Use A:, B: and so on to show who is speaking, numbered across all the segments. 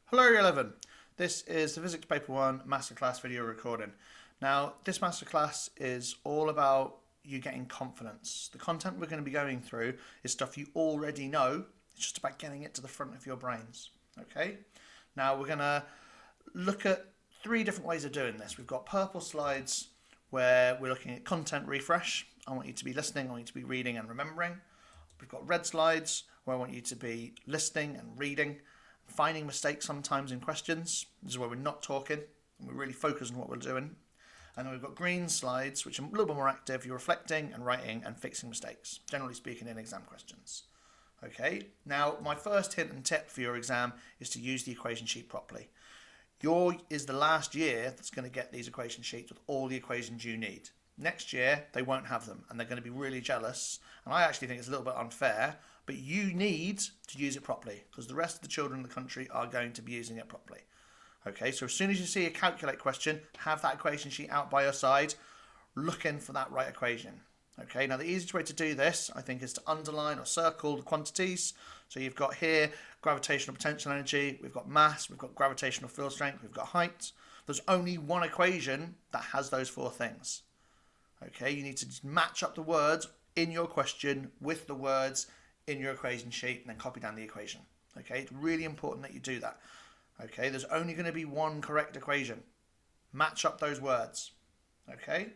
A: Hello Year 11. This is the Physics Paper 1 Masterclass video recording. Now, this Masterclass is all about you getting confidence. The content we're going to be going through is stuff you already know. It's just about getting it to the front of your brains. Okay? Now, we're going to look at three different ways of doing this. We've got purple slides where we're looking at content refresh. I want you to be listening, I want you to be reading and remembering. We've got red slides where I want you to be listening and reading, finding mistakes sometimes in questions. This is where we're not talking and we're really focused on what we're doing. And then we've got green slides, which are a little bit more active. You're reflecting and writing and fixing mistakes, generally speaking, in exam questions. Okay, now my first hint and tip for your exam is to use the equation sheet properly. Yours is the last year that's going to get these equation sheets with all the equations you need. Next year, they won't have them and they're going to be really jealous. And I actually think it's a little bit unfair, but you need to use it properly because the rest of the children in the country are going to be using it properly. Okay, so as soon as you see a calculate question, have that equation sheet out by your side, looking for that right equation. Okay, now the easiest way to do this, I think, is to underline or circle the quantities. So you've got here gravitational potential energy, we've got mass, we've got gravitational field strength, we've got height. There's only one equation that has those four things. Okay, you need to match up the words in your question with the words in your equation sheet and then copy down the equation. Okay, it's really important that you do that. Okay, there's only going to be one correct equation. Match up those words. Okay,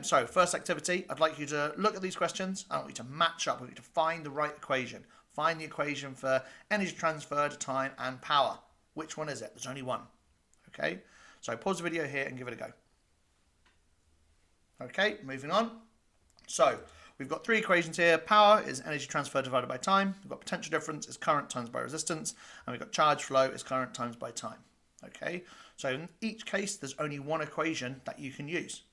A: so first activity, I'd like you to look at these questions. I want you to match up. I want you to find the right equation. Find the equation for energy transferred, time and power. Which one is it? There's only one. Okay, so pause the video here and give it a go. Okay, moving on. So we've got three equations here. Power is energy transfer divided by time. We've got potential difference is current times by resistance. And we've got charge flow is current times by time. Okay, so in each case, there's only one equation that you can use.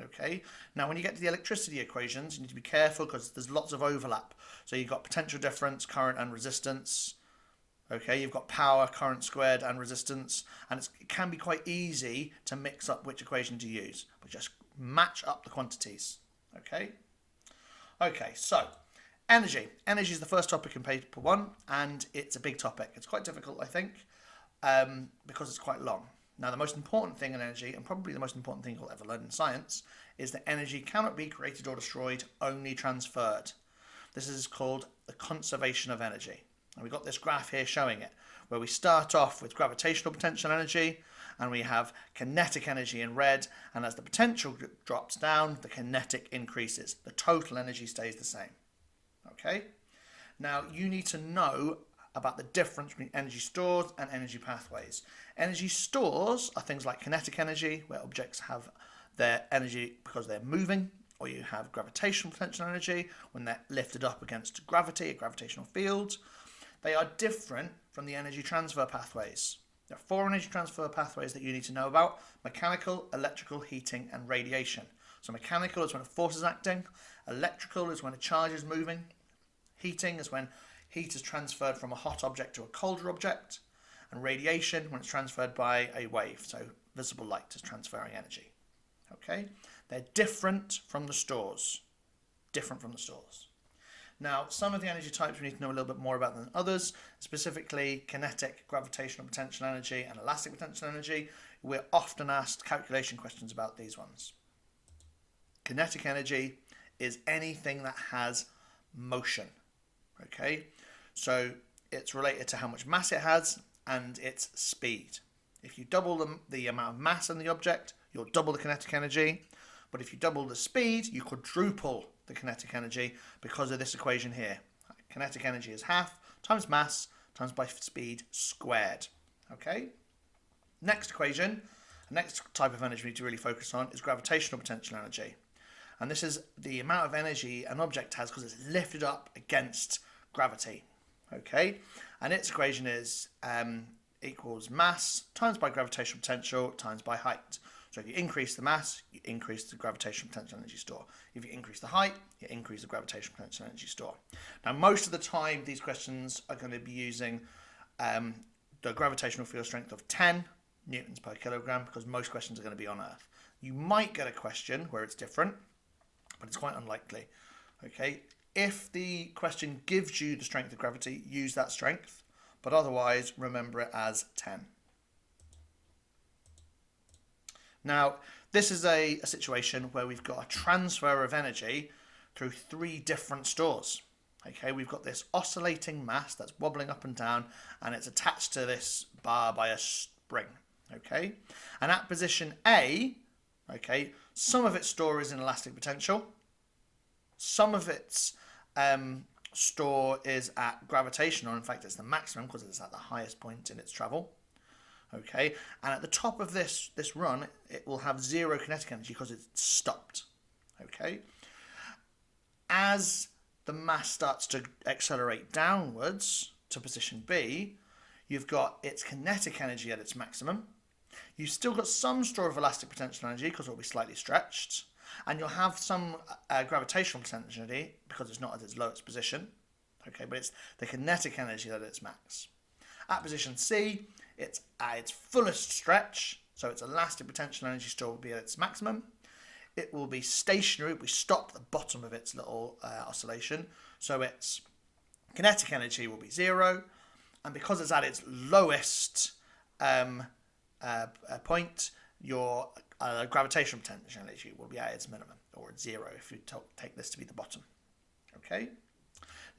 A: Okay, now when you get to the electricity equations, you need to be careful because there's lots of overlap. So you've got potential difference, current and resistance. Okay, you've got power, current squared and resistance. And it can be quite easy to mix up which equation to use. But just match up the quantities. Okay. Okay, so energy. Energy is the first topic in paper 1 and it's a big topic. It's quite difficult, I think, because it's quite long. Now, the most important thing in energy, and probably the most important thing you'll ever learn in science, is that energy cannot be created or destroyed, only transferred. This is called the conservation of energy. And we've got this graph here showing it, where we start off with gravitational potential energy, and we have kinetic energy in red, and as the potential drops down, the kinetic increases. The total energy stays the same. Okay? Now, you need to know about the difference between energy stores and energy pathways. Energy stores are things like kinetic energy, where objects have their energy because they're moving, or you have gravitational potential energy when they're lifted up against gravity, a gravitational field. They are different from the energy transfer pathways. There are four energy transfer pathways that you need to know about: mechanical, electrical, heating, and radiation. So mechanical is when a force is acting, electrical is when a charge is moving, heating is when heat is transferred from a hot object to a colder object, and radiation when it's transferred by a wave, so visible light is transferring energy. Okay, they're different from the stores. Different from the stores. Now, some of the energy types we need to know a little bit more about than others, specifically kinetic, gravitational potential energy, and elastic potential energy. We're often asked calculation questions about these ones. Kinetic energy is anything that has motion. Okay, so it's related to how much mass it has and its speed. If you double the amount of mass in the object, you'll double the kinetic energy. But if you double the speed, you quadruple the kinetic energy because of this equation here. Kinetic energy is half times mass times by speed squared. Okay. Next equation, the next type of energy we need to really focus on is gravitational potential energy. And this is the amount of energy an object has because it's lifted up against gravity. Okay. And its equation is equals mass times by gravitational potential times by height. So if you increase the mass, you increase the gravitational potential energy store. If you increase the height, you increase the gravitational potential energy store. Now, most of the time, these questions are going to be using the gravitational field strength of 10 newtons per kilogram because most questions are going to be on Earth. You might get a question where it's different, but it's quite unlikely. Okay, if the question gives you the strength of gravity, use that strength. but otherwise remember it as 10. Now, this is a situation where we've got a transfer of energy through 3 different stores. Okay, we've got this oscillating mass that's wobbling up and down, and it's attached to this bar by a spring. Okay, and at position A, okay, some of its store is in elastic potential, some of its store is at gravitational. In fact, it's the maximum because it's at the highest point in its travel. Okay, and at the top of this run, it will have 0 kinetic energy because it's stopped. Okay, as the mass starts to accelerate downwards to position B, you've got its kinetic energy at its maximum. You've still got some store of elastic potential energy because it will be slightly stretched, and you'll have some gravitational potential energy because it's not at its lowest position. Okay, but it's the kinetic energy at its max. At position C, it's at its fullest stretch, so its elastic potential energy store will be at its maximum. It will be stationary, we stop at the bottom of its little oscillation, so its kinetic energy will be 0, and because it's at its lowest point, your gravitational potential energy will be at its minimum, or at 0 if you take this to be the bottom. Okay.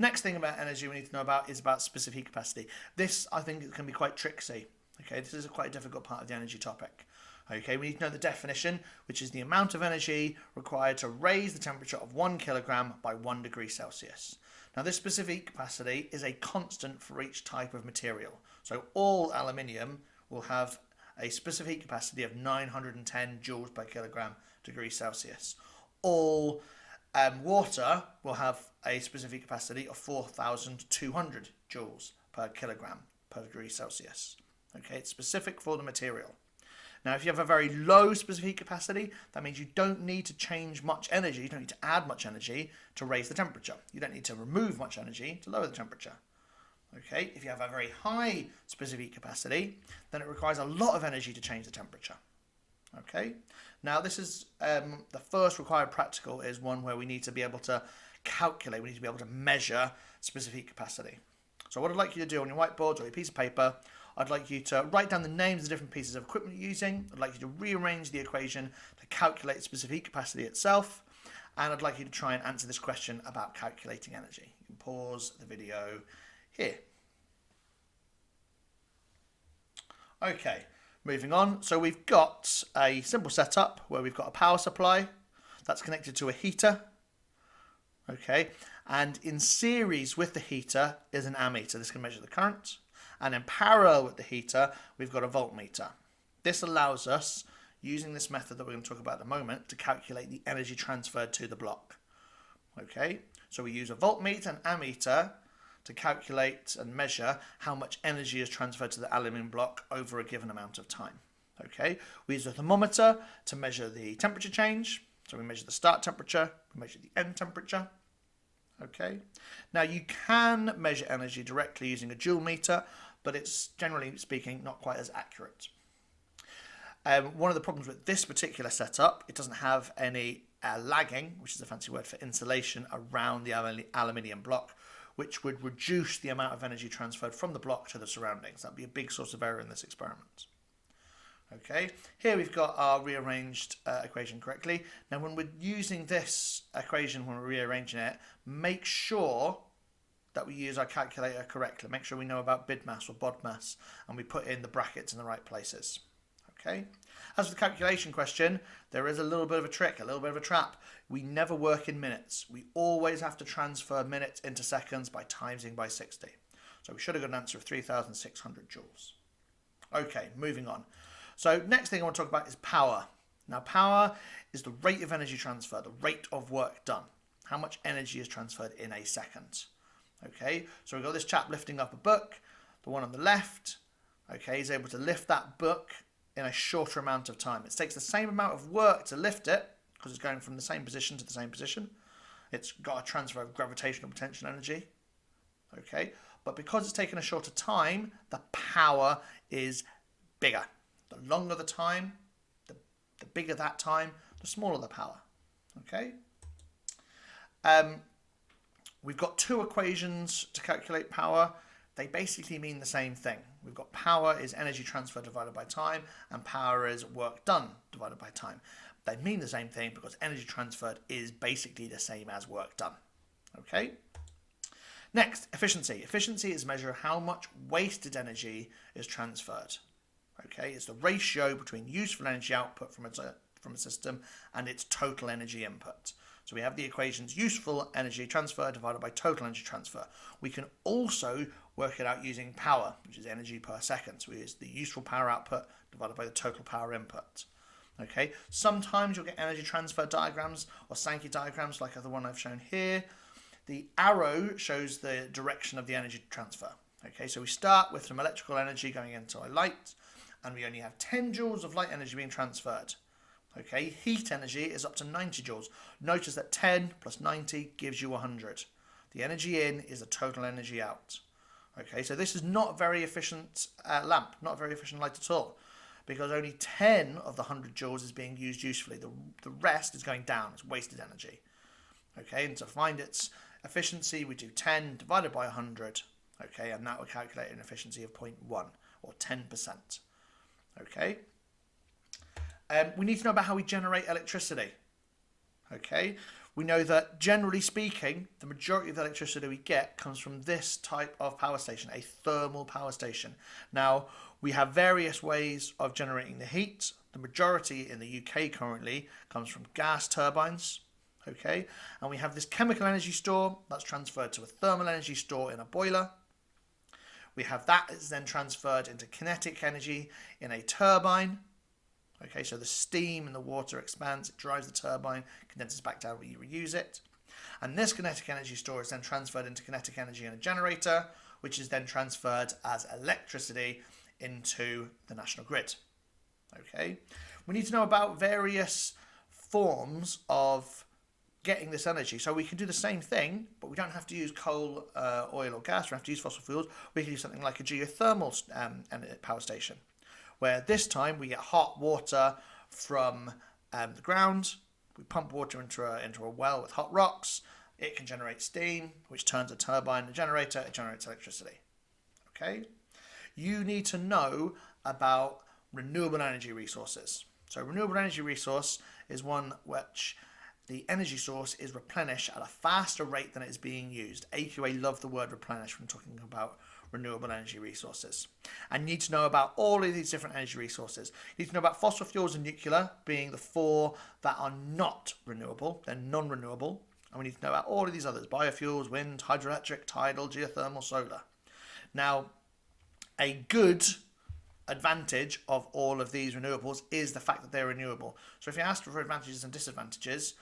A: Next thing about energy we need to know about is about specific heat capacity. This, I think, can be quite tricksy. Okay, this is quite a difficult part of the energy topic. Okay, we need to know the definition, which is the amount of energy required to raise the temperature of 1 kilogram by 1 degree Celsius. Now, this specific heat capacity is a constant for each type of material. So all aluminium will have a specific heat capacity of 910 joules per kilogram degree Celsius. All water will have a specific capacity of 4,200 joules per kilogram per degree Celsius. Okay, it's specific for the material. Now, if you have a very low specific capacity, that means you don't need to change much energy, you don't need to add much energy to raise the temperature. You don't need to remove much energy to lower the temperature. Okay, if you have a very high specific capacity, then it requires a lot of energy to change the temperature. Okay, now this is the first required practical is one where we need to be able to calculate, we need to be able to measure specific capacity. So what I'd like you to do on your whiteboard or your piece of paper, I'd like you to write down the names of the different pieces of equipment you're using. I'd like you to rearrange the equation to calculate specific capacity itself. And I'd like you to try and answer this question about calculating energy. You can pause the video here. Okay, moving on. So we've got a simple setup where we've got a power supply that's connected to a heater. Okay, and in series with the heater is an ammeter. This can measure the current. And in parallel with the heater, we've got a voltmeter. This allows us, using this method that we're going to talk about at the moment, to calculate the energy transferred to the block. Okay, so we use a voltmeter and ammeter to calculate and measure how much energy is transferred to the aluminium block over a given amount of time. Okay, we use a thermometer to measure the temperature change. So we measure the start temperature, we measure the end temperature. Okay, now you can measure energy directly using a joule meter, but it's generally speaking not quite as accurate. One of the problems with this particular setup, it doesn't have any lagging, which is a fancy word for insulation, around the aluminium block, which would reduce the amount of energy transferred from the block to the surroundings. That would be a big source of error in this experiment. Okay, here we've got our rearranged equation correctly. Now when we're using this equation, when we're rearranging it, make sure that we use our calculator correctly. Make sure we know about BIDMAS or BODMAS and we put in the brackets in the right places. Okay. As for the calculation question, there is a little bit of a trick, a little bit of a trap. We never work in minutes. We always have to transfer minutes into seconds by timesing by 60. So we should have got an answer of 3,600 joules. Okay, moving on. So next thing I want to talk about is power. Now power is the rate of energy transfer, the rate of work done. How much energy is transferred in a second. Okay, so we've got this chap lifting up a book. The one on the left, okay, he's able to lift that book in a shorter amount of time. It takes the same amount of work to lift it because it's going from the same position to the same position. It's got a transfer of gravitational potential energy. Okay, but because it's taken a shorter time, the power is bigger. The longer the time, the bigger that time, the smaller the power. Okay. We've got 2 equations to calculate power. they basically mean the same thing. We've got power is energy transfer divided by time, and power is work done divided by time. They mean the same thing because energy transferred is basically the same as work done. Okay? Next, efficiency. Efficiency is a measure of how much wasted energy is transferred. Okay? It's the ratio between useful energy output from a system and its total energy input. So we have the equations useful energy transfer divided by total energy transfer. We can also work it out using power, which is energy per second. So we use the useful power output divided by the total power input. Okay, sometimes you'll get energy transfer diagrams or Sankey diagrams like the one I've shown here. The arrow shows the direction of the energy transfer. Okay, so we start with some electrical energy going into a light, and we only have 10 joules of light energy being transferred. Okay, heat energy is up to 90 joules. Notice that 10 plus 90 gives you 100. The energy in is the total energy out. Okay, so this is not a very efficient lamp, not a very efficient light at all, because only 10 of the 100 joules is being used usefully. The rest is going down. It's wasted energy. Okay, and to find its efficiency, we do 10 divided by 100. Okay, and that will calculate an efficiency of 0.1 or 10%. Okay. We need to know about how we generate electricity. Okay, we know that generally speaking, the majority of the electricity we get comes from this type of power station, a thermal power station. Now, we have various ways of generating the heat. The majority in the UK currently comes from gas turbines. Okay, and we have this chemical energy store that's transferred to a thermal energy store in a boiler. We have that is then transferred into kinetic energy in a turbine. Okay, so the steam and the water expands, it drives the turbine, condenses back down when you reuse it. And this kinetic energy store is then transferred into kinetic energy in a generator, which is then transferred as electricity into the national grid. Okay, we need to know about various forms of getting this energy. So we can do the same thing, but we don't have to use coal, oil or gas, we don't have to use fossil fuels. We can use something like a geothermal power station, where this time we get hot water from the ground. We pump water into a well with hot rocks. It can generate steam, which turns a turbine and a generator. It generates electricity. Okay? You need to know about renewable energy resources. So renewable energy resource is one which the energy source is replenished at a faster rate than it is being used. AQA love the word replenish when talking about renewable energy resources. And you need to know about all of these different energy resources. You need to know about fossil fuels and nuclear being the four that are not renewable. They're non-renewable. And we need to know about all of these others: biofuels, wind, hydroelectric, tidal, geothermal, solar. Now, a good advantage of all of these renewables is the fact that they're renewable. So if you're asked for advantages and disadvantages,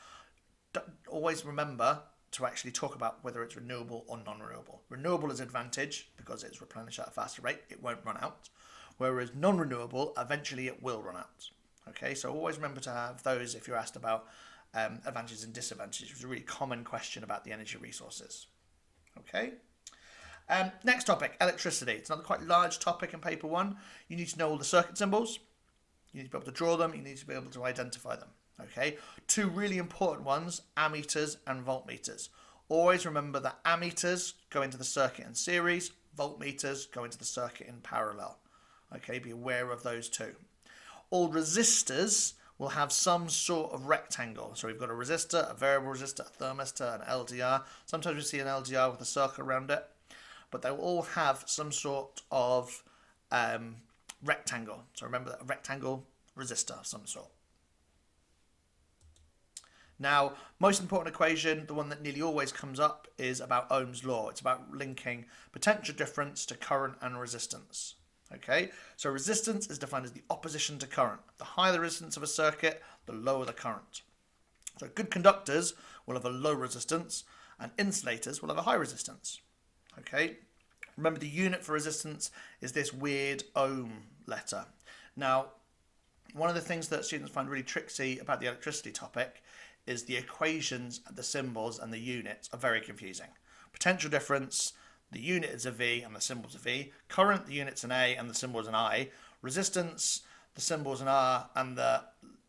A: always remember to actually talk about whether it's renewable or non-renewable. Renewable is advantage because it's replenished at a faster rate, it won't run out. Whereas non-renewable, eventually it will run out. Okay, so always remember to have those if you're asked about advantages and disadvantages. It's a really common question about the energy resources. Okay. Next topic, electricity. It's another quite large topic in paper 1. You need to know all the circuit symbols. You need to be able to draw them. You need to be able to identify them. Okay, 2 really important ones, ammeters and voltmeters. Always remember that ammeters go into the circuit in series, voltmeters go into the circuit in parallel. Okay, be aware of those 2. All resistors will have some sort of rectangle. So we've got a resistor, a variable resistor, a thermistor, an LDR. Sometimes we see an LDR with a circle around it, but they will all have some sort of rectangle. So remember that, a rectangle resistor of some sort. Now, most important equation, the one that nearly always comes up, is about Ohm's law. It's about linking potential difference to current and resistance. Okay, so resistance is defined as the opposition to current. The higher the resistance of a circuit, the lower the current. So good conductors will have a low resistance, and insulators will have a high resistance. Okay, remember the unit for resistance is this weird ohm letter. Now, one of the things that students find really tricksy about the electricity topic is the equations, the symbols and the units are very confusing. Potential difference, the unit is a V and the symbol's a V. Current, the unit's an A and the symbol's an I. Resistance, the symbol's an R and the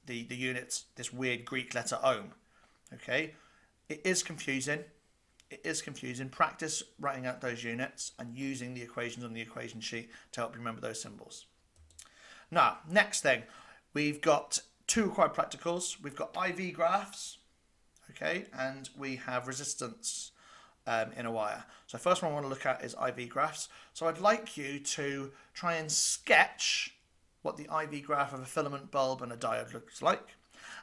A: unit's this weird Greek letter ohm. Okay, it is confusing. it is confusing. Practice writing out those units and using the equations on the equation sheet to help you remember those symbols. Now, next thing, we've got two required practicals. We've got IV graphs, okay, and we have resistance in a wire. So first one I want to look at is IV graphs. So I'd like you to try and sketch what the IV graph of a filament bulb and a diode looks like.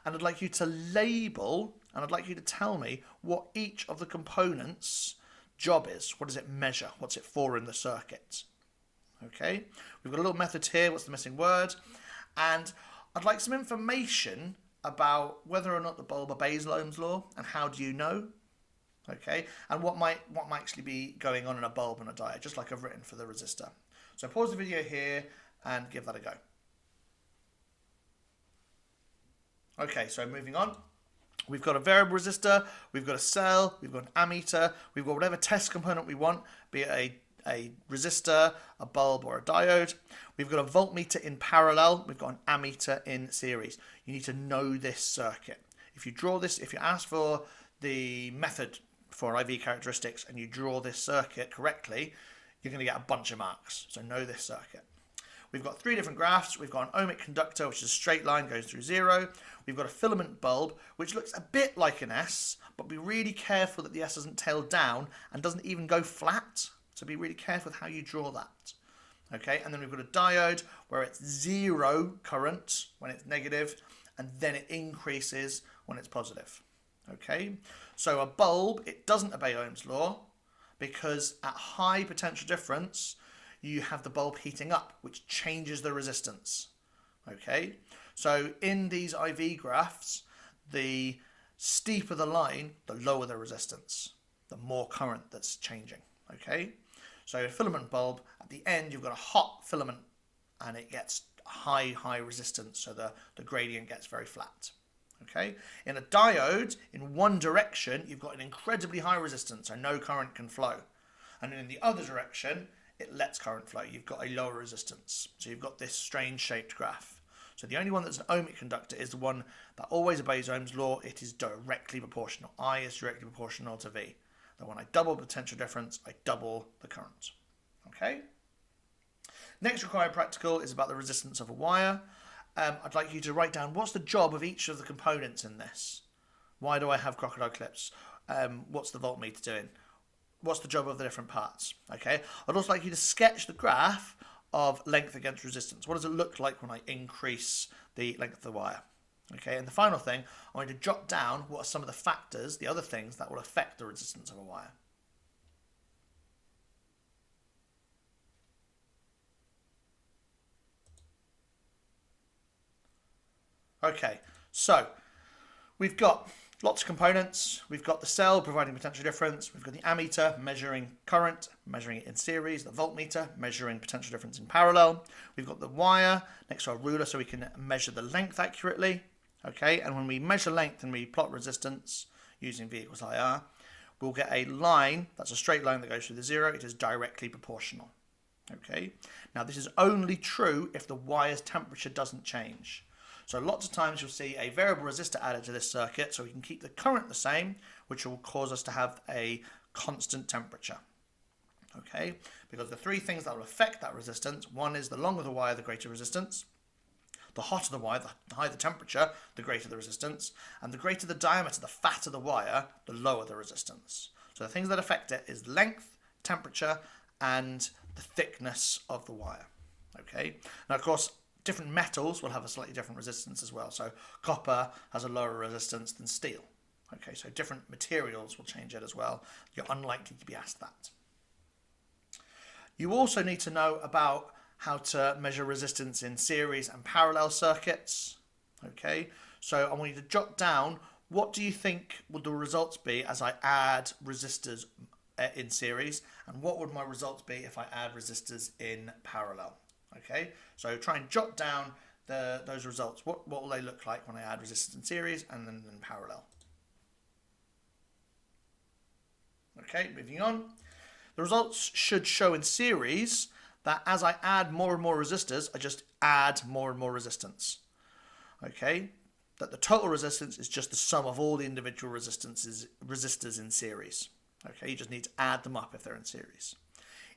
A: And I'd like you to label, and I'd like you to tell me what each of the components' job is. What does it measure? What's it for in the circuit? Okay, we've got a little method here. What's the missing word? And I'd like some information about whether or not the bulb obeys Ohm's law, and how do you know? Okay, and what might actually be going on in a bulb and a diode, just like I've written for the resistor. So pause the video here and give that a go. Okay, so moving on. We've got a variable resistor, we've got a cell, we've got an ammeter, we've got whatever test component we want, be it a resistor, a bulb, or a diode. We've got a voltmeter in parallel, we've got an ammeter in series. You need to know this circuit. If you draw this, if you ask for the method for IV characteristics and you draw this circuit correctly, you're going to get a bunch of marks. So know this circuit. We've got three different graphs. We've got an ohmic conductor, which is a straight line, goes through 0. We've got a filament bulb, which looks a bit like an S, but be really careful that the S doesn't tail down and doesn't even go flat. So be really careful with how you draw that. Okay, and then we've got a diode where it's 0 current when it's negative, and then it increases when it's positive. Okay, so a bulb, it doesn't obey Ohm's law because at high potential difference, you have the bulb heating up, which changes the resistance. Okay, so in these IV graphs, the steeper the line, the lower the resistance, the more current that's changing. Okay, so a filament bulb, at the end, you've got a hot filament and it gets high resistance, so the gradient gets very flat. Okay, in a diode, in one direction, you've got an incredibly high resistance, so no current can flow. And in the other direction, it lets current flow. You've got a lower resistance. So you've got this strange shaped graph. So the only one that's an ohmic conductor is the one that always obeys Ohm's law. It is directly proportional. I is directly proportional to V. That when I double potential difference, I double the current. Okay. Next required practical is about the resistance of a wire. I'd like you to write down what's the job of each of the components in this. Why do I have crocodile clips? What's the voltmeter doing? What's the job of the different parts? Okay. I'd also like you to sketch the graph of length against resistance. What does it look like when I increase the length of the wire? Okay. And the final thing, I want you to jot down what are some of the factors, the other things that will affect the resistance of a wire. Okay, so we've got lots of components. We've got the cell providing potential difference. We've got the ammeter measuring current, measuring it in series. The voltmeter measuring potential difference in parallel. We've got the wire next to our ruler so we can measure the length accurately. Okay, and when we measure length and we plot resistance using V equals IR, we'll get a line, that's a straight line that goes through the 0. It is directly proportional. Okay, now this is only true if the wire's temperature doesn't change. So lots of times you'll see a variable resistor added to this circuit so we can keep the current the same, which will cause us to have a constant temperature. Okay, because the three things that will affect that resistance, one is the longer the wire, the greater resistance. The hotter the wire, the higher the temperature, the greater the resistance. And the greater the diameter, the fatter the wire, the lower the resistance. So the things that affect it is length, temperature, and the thickness of the wire. Okay, now of course, different metals will have a slightly different resistance as well. So copper has a lower resistance than steel. Okay, so different materials will change it as well. You're unlikely to be asked that. You also need to know about how to measure resistance in series and parallel circuits. Okay, so I want you to jot down what do you think would the results be as I add resistors in series, and what would my results be if I add resistors in parallel. Okay, so try and jot down those results. What will they look like when I add resistance in series and then in parallel? Okay, moving on. The results should show in series that as I add more and more resistors, I just add more and more resistance. Okay, that the total resistance is just the sum of all the individual resistors in series. Okay, you just need to add them up if they're in series.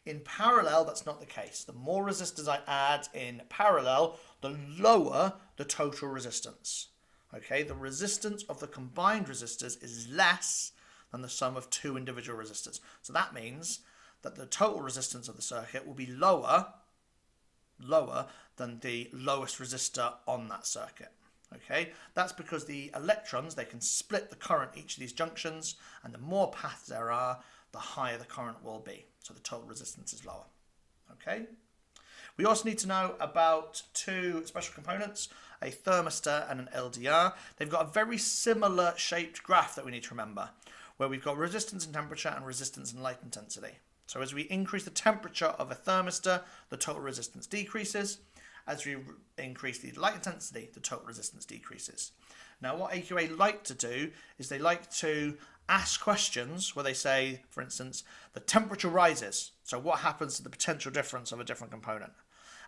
A: In parallel, that's not the case. The more resistors I add in parallel, the lower the total resistance. Okay, the resistance of the combined resistors is less than the sum of two individual resistors. So that means that the total resistance of the circuit will be lower than the lowest resistor on that circuit. Okay, that's because the electrons, they can split the current each of these junctions, and the more paths there are, the higher the current will be. So the total resistance is lower. Okay. We also need to know about two special components, a thermistor and an LDR. They've got a very similar shaped graph that we need to remember, where we've got resistance and temperature and resistance and light intensity. So as we increase the temperature of a thermistor, the total resistance decreases. As we increase the light intensity, the total resistance decreases. Now what AQA like to do is they like to ask questions where they say, for instance, the temperature rises. So what happens to the potential difference of a different component?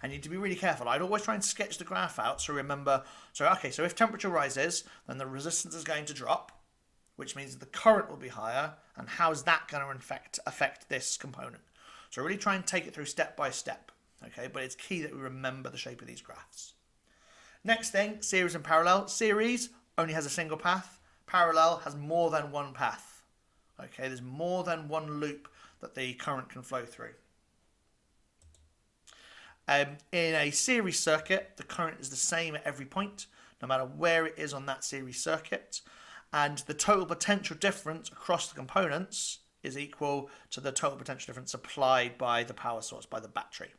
A: And you need to be really careful. I'd always try and sketch the graph out. So remember, so if temperature rises, then the resistance is going to drop, which means the current will be higher. And how is that going to affect this component? So really try and take it through step by step. Okay, but it's key that we remember the shape of these graphs. Next thing, series and parallel. Series only has a single path. Parallel has more than one path. Okay, there's more than one loop that the current can flow through. In a series circuit, the current is the same at every point, no matter where it is on that series circuit. And the total potential difference across the components is equal to the total potential difference supplied by the power source, by the battery.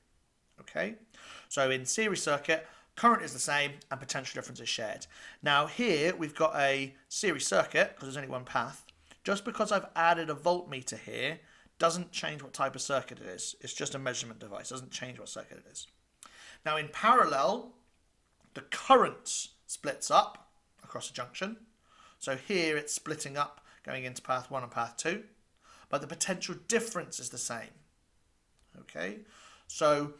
A: Okay, so in series circuit, current is the same and potential difference is shared. Now here we've got a series circuit because there's only one path. Just because I've added a voltmeter here doesn't change what type of circuit it is. It's just a measurement device. It doesn't change what circuit it is. Now in parallel, the current splits up across a junction. So here it's splitting up going into path 1 and path 2. But the potential difference is the same. Okay, so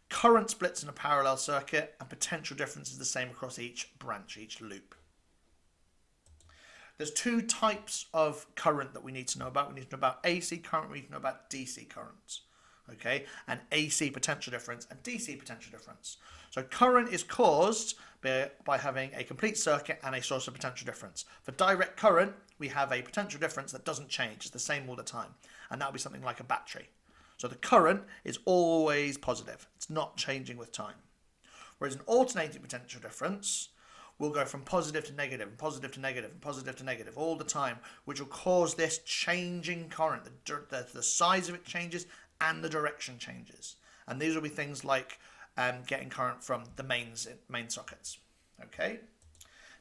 A: current splits in a parallel circuit and potential difference is the same across each branch, each loop. There's two types of current that we need to know about. We need to know about AC current, we need to know about DC current. Okay, and AC potential difference and DC potential difference. So current is caused by having a complete circuit and a source of potential difference. For direct current, we have a potential difference that doesn't change. It's the same all the time. And that would be something like a battery. So the current is always positive. It's not changing with time. Whereas an alternating potential difference will go from positive to negative, and positive to negative, and positive to negative all the time, which will cause this changing current. The size of it changes and the direction changes. And these will be things like getting current from the main sockets. Okay.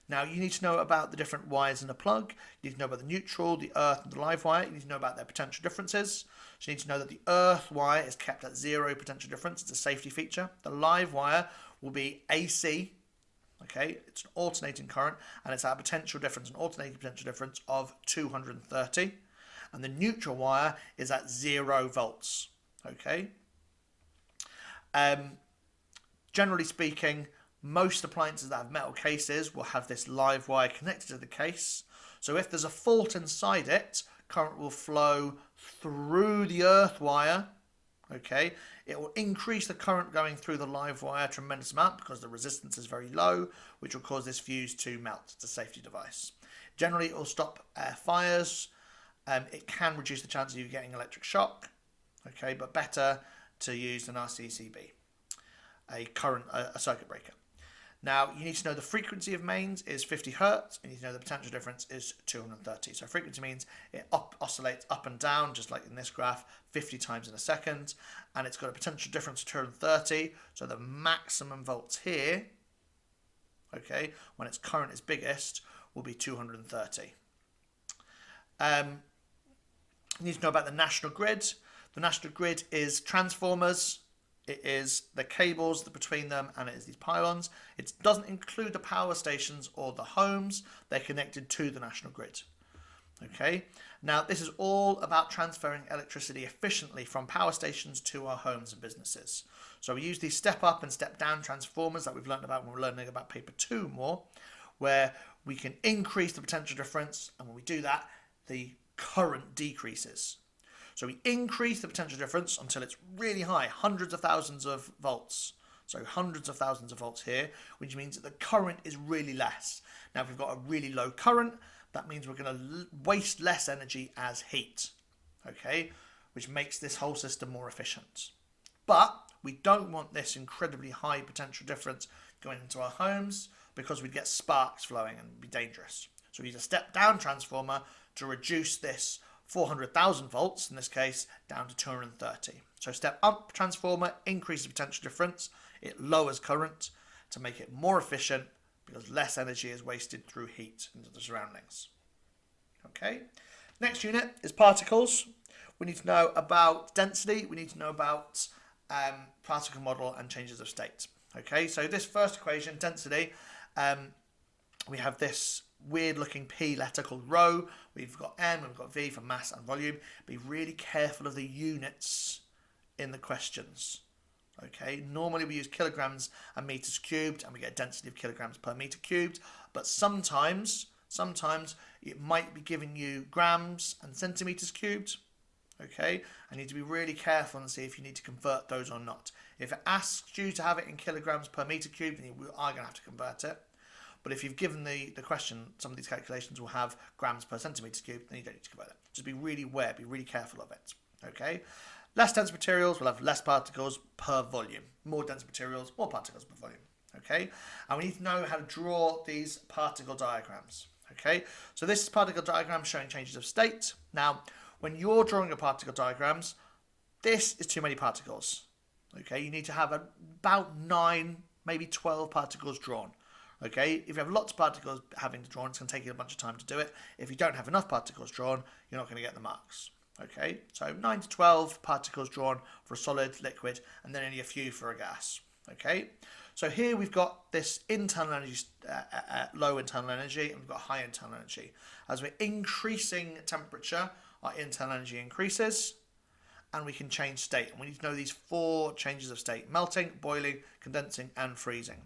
A: Now you need to know about the different wires in a plug. You need to know about the neutral, the earth, and the live wire. You need to know about their potential differences. So you need to know that the earth wire is kept at 0 potential difference. It's a safety feature. The live wire will be AC. Okay, it's an alternating current, and it's at a potential difference, an alternating potential difference of 230. And the neutral wire is at 0 volts. Okay. Generally speaking, most appliances that have metal cases will have this live wire connected to the case. So if there's a fault inside it, current will flow through the earth wire. Okay, it will increase the current going through the live wire a tremendous amount because the resistance is very low, which will cause this fuse to melt. It's a safety device. Generally, it will stop fires. It can reduce the chance of you getting electric shock. Okay, but better to use an RCCB, a circuit breaker. Now, you need to know the frequency of mains is 50 Hertz, and you need to know the potential difference is 230. So frequency means it oscillates up and down, just like in this graph, 50 times in a second, and it's got a potential difference of 230. So the maximum volts here, okay, when its current is biggest, will be 230. You need to know about the national grid. The national grid is transformers. It is the cables between them, and it is these pylons. It doesn't include the power stations or the homes. They're connected to the national grid. Okay. Now, this is all about transferring electricity efficiently from power stations to our homes and businesses. So we use these step up and step down transformers that we've learned about when we're learning about paper 2 more, where we can increase the potential difference. And when we do that, the current decreases. So we increase the potential difference until it's really high, hundreds of thousands of volts. So hundreds of thousands of volts here, which means that the current is really less. Now, if we've got a really low current, that means we're going to waste less energy as heat, okay, which makes this whole system more efficient. But we don't want this incredibly high potential difference going into our homes because we'd get sparks flowing and be dangerous. So we use a step-down transformer to reduce this 400,000 volts, in this case, down to 230. So step-up transformer increases potential difference. It lowers current to make it more efficient because less energy is wasted through heat into the surroundings. Okay. Next unit is particles. We need to know about density. We need to know about particle model and changes of state. Okay, so this first equation, density, we have this weird looking P letter called rho. We've got M and we've got V for mass and volume. Be really careful of the units in the questions. Okay, normally we use kilograms and meters cubed and we get a density of kilograms per meter cubed, but sometimes it might be giving you grams and centimeters cubed. Okay, I need to be really careful and see if you need to convert those or not. If it asks you to have it in kilograms per meter cubed, then you are going to have to convert it. But if you've given the question, some of these calculations will have grams per centimetre cubed, then you don't need to convert it. Just be really aware, be really careful of it. Okay? Less dense materials will have less particles per volume. More dense materials, more particles per volume. Okay? And we need to know how to draw these particle diagrams. Okay? So this is particle diagram showing changes of state. Now, when you're drawing your particle diagrams, this is too many particles. Okay? You need to have about 9, maybe 12 particles drawn. Okay, if you have lots of particles having to draw, it's going to take you a bunch of time to do it. If you don't have enough particles drawn, you're not going to get the marks. Okay, so 9 to 12 particles drawn for a solid, liquid, and then only a few for a gas. Okay, so here we've got this internal energy, low internal energy, and we've got high internal energy. As we're increasing temperature, our internal energy increases, and we can change state. And we need to know these 4 changes of state: melting, boiling, condensing, and freezing.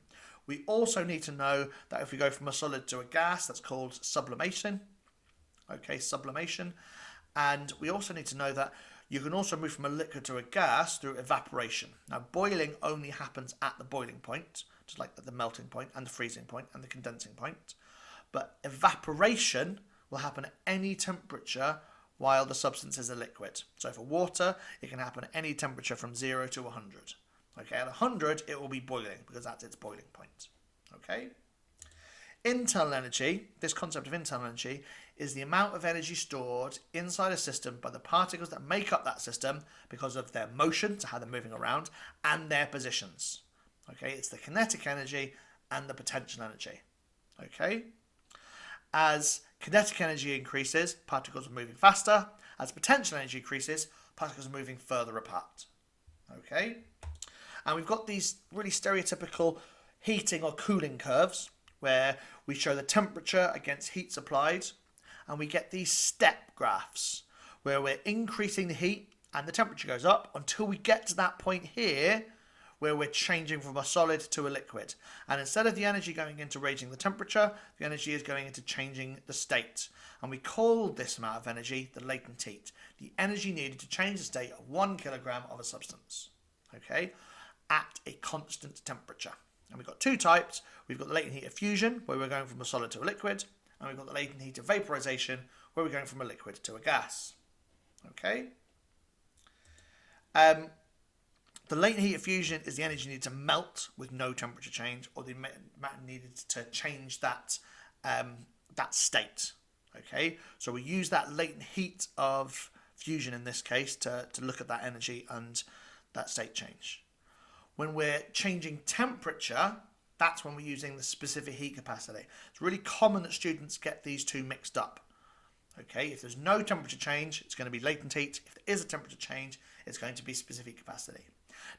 A: We also need to know that if we go from a solid to a gas, that's called sublimation. Okay, sublimation. And we also need to know that you can also move from a liquid to a gas through evaporation. Now, boiling only happens at the boiling point, just like at the melting point and the freezing point and the condensing point. But evaporation will happen at any temperature while the substance is a liquid. So for water, it can happen at any temperature from 0 to 100. Okay, at 100, it will be boiling because that's its boiling point. Okay? Internal energy, this concept of internal energy, is the amount of energy stored inside a system by the particles that make up that system because of their motion, so how they're moving around, and their positions. Okay, it's the kinetic energy and the potential energy. Okay? As kinetic energy increases, particles are moving faster. As potential energy increases, particles are moving further apart. Okay? And we've got these really stereotypical heating or cooling curves where we show the temperature against heat supplied, and we get these step graphs where we're increasing the heat and the temperature goes up until we get to that point here where we're changing from a solid to a liquid. And instead of the energy going into raising the temperature, the energy is going into changing the state. And we call this amount of energy the latent heat, the energy needed to change the state of 1 kilogram of a substance. Okay? At a constant temperature. And we've got 2 types. We've got the latent heat of fusion, where we're going from a solid to a liquid, and we've got the latent heat of vaporization, where we're going from a liquid to a gas. Okay? The latent heat of fusion is the energy needed to melt with no temperature change, or the amount needed to change that, that state. Okay? So we use that latent heat of fusion in this case to look at that energy and that state change. When we're changing temperature, that's when we're using the specific heat capacity. It's really common that students get these two mixed up. Okay, if there's no temperature change, it's going to be latent heat. If there is a temperature change, it's going to be specific capacity.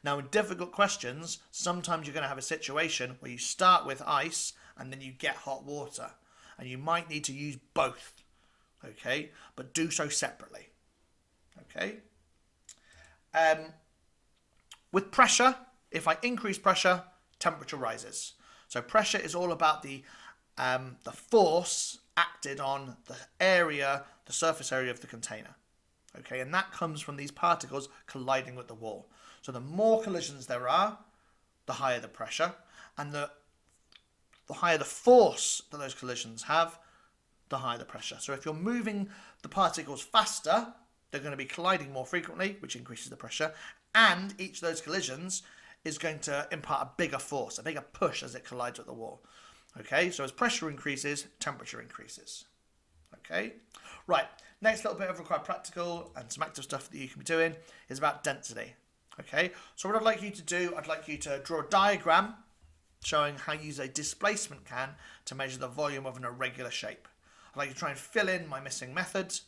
A: Now, in difficult questions, sometimes you're going to have a situation where you start with ice and then you get hot water. And you might need to use both. Okay, but do so separately. Okay. With pressure, if I increase pressure, temperature rises. So pressure is all about the force acted on the area, the surface area of the container. Okay, and that comes from these particles colliding with the wall. So the more collisions there are, the higher the pressure, and the higher the force that those collisions have, the higher the pressure. So if you're moving the particles faster, they're going to be colliding more frequently, which increases the pressure, and each of those collisions is going to impart a bigger force, a bigger push as it collides with the wall. Okay, so as pressure increases, temperature increases. Okay, right, next little bit of required practical and some active stuff that you can be doing is about density. Okay, so what I'd like you to do, I'd like you to draw a diagram showing how you use a displacement can to measure the volume of an irregular shape. I'd like you to try and fill in my missing methods.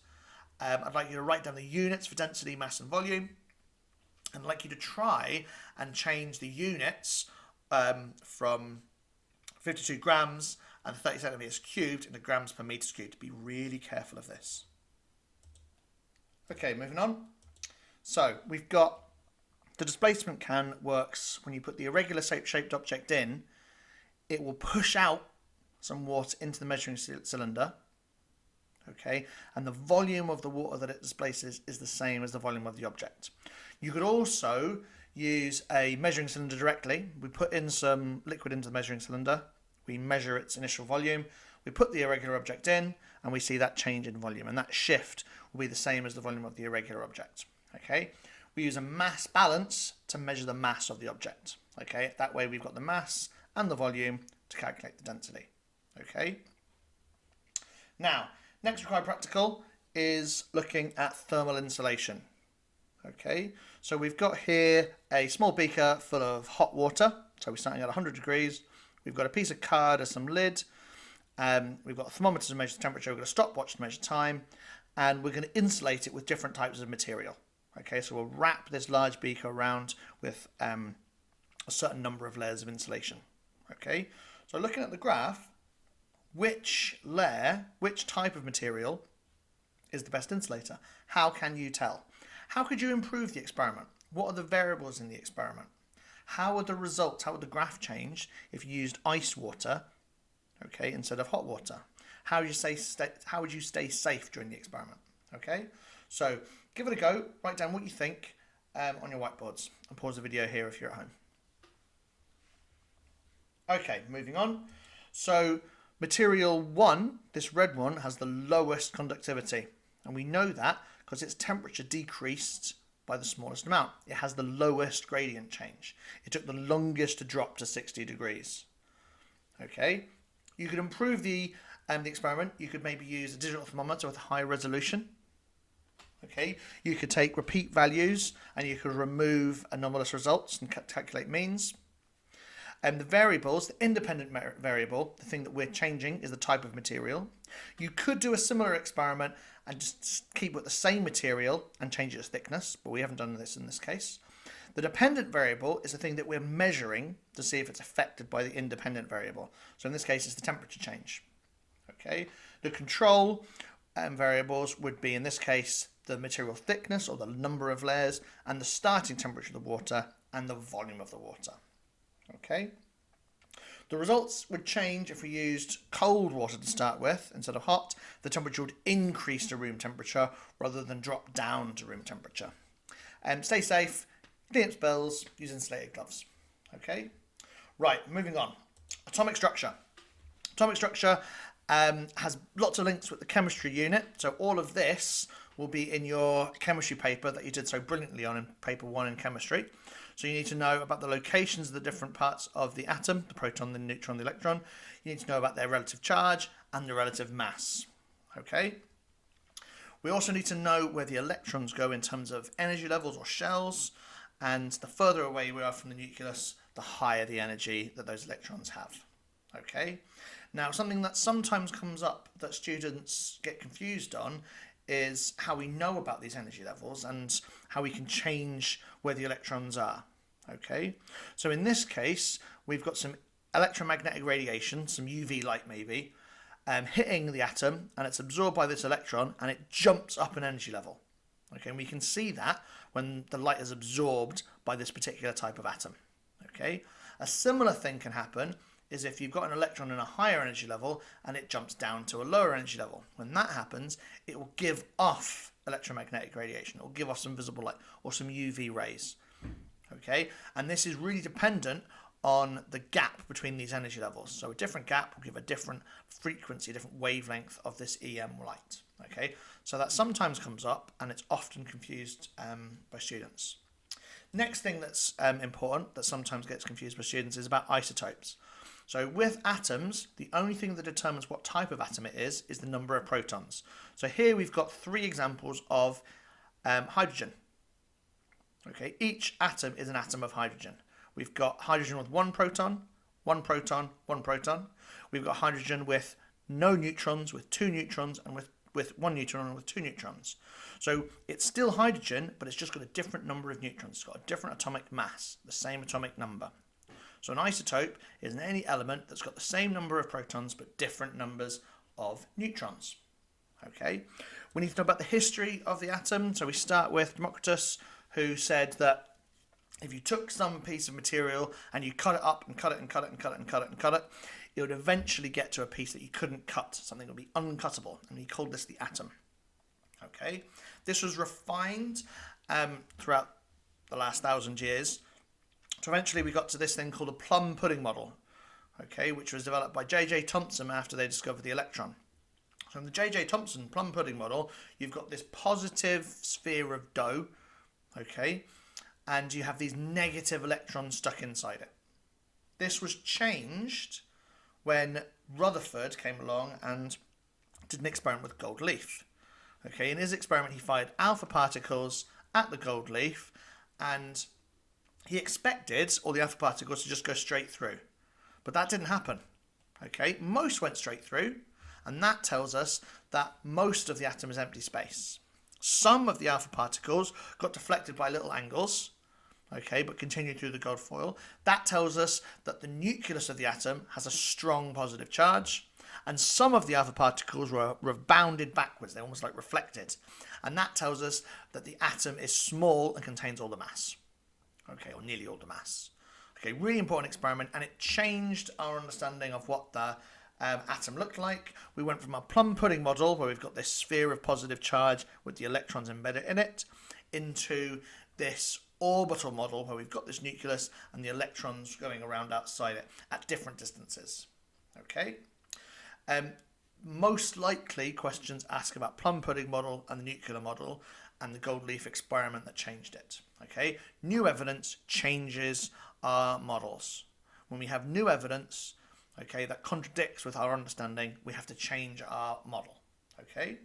A: I'd like you to write down the units for density, mass and volume. And I'd like you to try and change the units from 52 grams and 30 centimetres cubed into grams per metres cubed. Be really careful of this. Okay, moving on. So we've got the displacement can works when you put the irregular shaped object in, it will push out some water into the measuring cylinder. Okay, and the volume of the water that it displaces is the same as the volume of the object. You could also use a measuring cylinder directly. We put in some liquid into the measuring cylinder, we measure its initial volume, we put the irregular object in, and we see that change in volume, and that shift will be the same as the volume of the irregular object. Okay, we use a mass balance to measure the mass of the object. Okay, that way we've got the mass and the volume to calculate the density. Okay, now next required practical is looking at thermal insulation. Okay, so we've got here a small beaker full of hot water. So we're starting at 100 degrees. We've got a piece of card as some lid. We've got a thermometer to measure the temperature. We've got a stopwatch to measure time. And we're going to insulate it with different types of material. Okay, so we'll wrap this large beaker around with a certain number of layers of insulation. Okay, so looking at the graph, which type of material is the best insulator? How can you tell? How could you improve the experiment? What are the variables in the experiment? How would the results, how would the graph change if you used ice water, okay, instead of hot water? How would you stay safe during the experiment? Okay, so give it a go. Write down what you think on your whiteboards and pause the video here if you're at home. Okay, moving on. So material 1, this red one, has the lowest conductivity. And we know that because its temperature decreased by the smallest amount. It has the lowest gradient change. It took the longest to drop to 60 degrees. Okay, you could improve the experiment. You could maybe use a digital thermometer with high resolution. Okay, you could take repeat values and you could remove anomalous results and calculate means. And the variables, the independent variable, the thing that we're changing is the type of material. You could do a similar experiment and just keep with the same material and change its thickness, but we haven't done this in this case. The dependent variable is the thing that we're measuring to see if it's affected by the independent variable. So in this case, it's the temperature change. Okay, the control variables would be, in this case, the material thickness or the number of layers and the starting temperature of the water and the volume of the water. Okay, the results would change if we used cold water to start with instead of hot. The temperature would increase to room temperature rather than drop down to room temperature. Stay safe, clean up spills, use insulated gloves. Okay, right, moving on. Atomic structure. Atomic structure has lots of links with the chemistry unit. So all of this will be in your chemistry paper that you did so brilliantly on in paper 1 in chemistry. So you need to know about the locations of the different parts of the atom, the proton, the neutron, the electron. You need to know about their relative charge and the relative mass. Okay. We also need to know where the electrons go in terms of energy levels or shells. And the further away we are from the nucleus, the higher the energy that those electrons have. Okay. Now, something that sometimes comes up that students get confused on is how we know about these energy levels and how we can change where the electrons are. Okay, so in this case, we've got some electromagnetic radiation, some UV light maybe, hitting the atom, and it's absorbed by this electron and it jumps up an energy level. Okay, and we can see that when the light is absorbed by this particular type of atom. Okay, a similar thing can happen is if you've got an electron in a higher energy level and it jumps down to a lower energy level. When that happens, it will give off electromagnetic radiation. It will give off some visible light or some UV rays. Okay, and this is really dependent on the gap between these energy levels. So a different gap will give a different frequency, a different wavelength of this EM light. Okay, so that sometimes comes up and it's often confused by students. Next thing that's important that sometimes gets confused by students is about isotopes. So with atoms, the only thing that determines what type of atom it is the number of protons. So here we've got 3 examples of hydrogen. Okay, each atom is an atom of hydrogen. We've got hydrogen with 1 proton, 1 proton, 1 proton. We've got hydrogen with no neutrons, with 2 neutrons, and with 1 neutron and with 2 neutrons. So it's still hydrogen, but it's just got a different number of neutrons. It's got a different atomic mass, the same atomic number. So an isotope is any element that's got the same number of protons but different numbers of neutrons. Okay, we need to know about the history of the atom. So we start with Democritus, who said that if you took some piece of material and you cut it up and cut it and cut it and cut it and cut it and cut it, it would eventually get to a piece that you couldn't cut, something that would be uncuttable, and he called this the atom. Okay, this was refined throughout the last 1,000 years. So eventually we got to this thing called a plum pudding model, okay, which was developed by J.J. Thomson after they discovered the electron. So in the J.J. Thomson plum pudding model, you've got this positive sphere of dough, okay, and you have these negative electrons stuck inside it. This was changed when Rutherford came along and did an experiment with gold leaf. Okay, in his experiment he fired alpha particles at the gold leaf, and he expected all the alpha particles to just go straight through, but that didn't happen. Okay, most went straight through, and that tells us that most of the atom is empty space. Some of the alpha particles got deflected by little angles, okay, but continued through the gold foil. That tells us that the nucleus of the atom has a strong positive charge, and some of the alpha particles were bounded backwards. They're almost like reflected, and that tells us that the atom is small and contains all the mass. Okay, or nearly all the mass. Okay, really important experiment, and it changed our understanding of what the atom looked like. We went from a plum pudding model, where we've got this sphere of positive charge with the electrons embedded in it, into this orbital model, where we've got this nucleus and the electrons going around outside it at different distances. Okay. Most likely questions ask about plum pudding model and the nuclear model and the gold leaf experiment that changed it. Okay, new evidence changes our models. When we have new evidence, okay, that contradicts with our understanding, we have to change our model. Okay,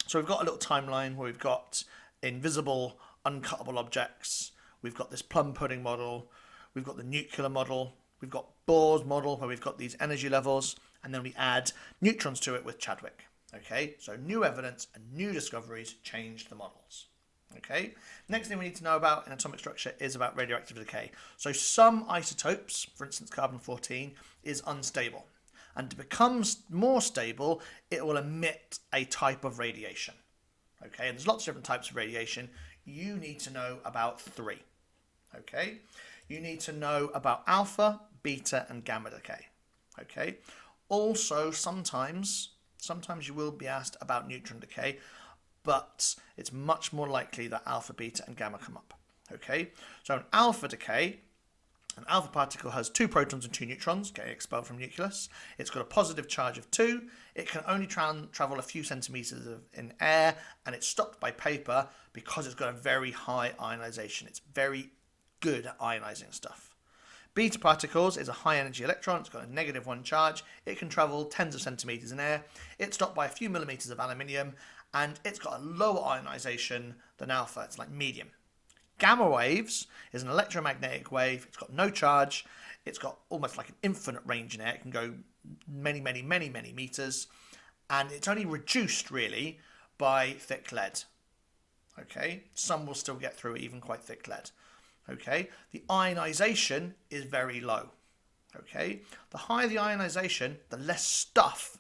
A: so we've got a little timeline where we've got invisible, uncuttable objects. We've got this plum pudding model. We've got the nuclear model. We've got Bohr's model, where we've got these energy levels, and then we add neutrons to it with Chadwick. Okay, so new evidence and new discoveries changed the models. Okay, next thing we need to know about in atomic structure is about radioactive decay. So some isotopes, for instance carbon-14, is unstable, and to become more stable it will emit a type of radiation. Okay, and there's lots of different types of radiation. You need to know about 3. Okay, you need to know about alpha, beta and gamma decay. Okay, also sometimes you will be asked about neutron decay, but it's much more likely that alpha, beta and gamma come up. Okay, so in alpha decay, an alpha particle has 2 protons and 2 neutrons getting expelled from nucleus. It's got a positive charge of 2. It can only travel a few centimeters in air, and it's stopped by paper because it's got a very high ionization. It's very good at ionizing stuff. Beta particles is a high energy electron. It's got a -1 charge. It can travel tens of centimeters in air. It's stopped by a few millimeters of aluminium, and it's got a lower ionization than alpha. It's like medium. Gamma waves is an electromagnetic wave. It's got no charge. It's got almost like an infinite range in air. It can go many, many, many, many meters, and it's only reduced really by thick lead. Okay, some will still get through even quite thick lead. Okay, the ionization is very low. Okay, the higher the ionization, the less stuff,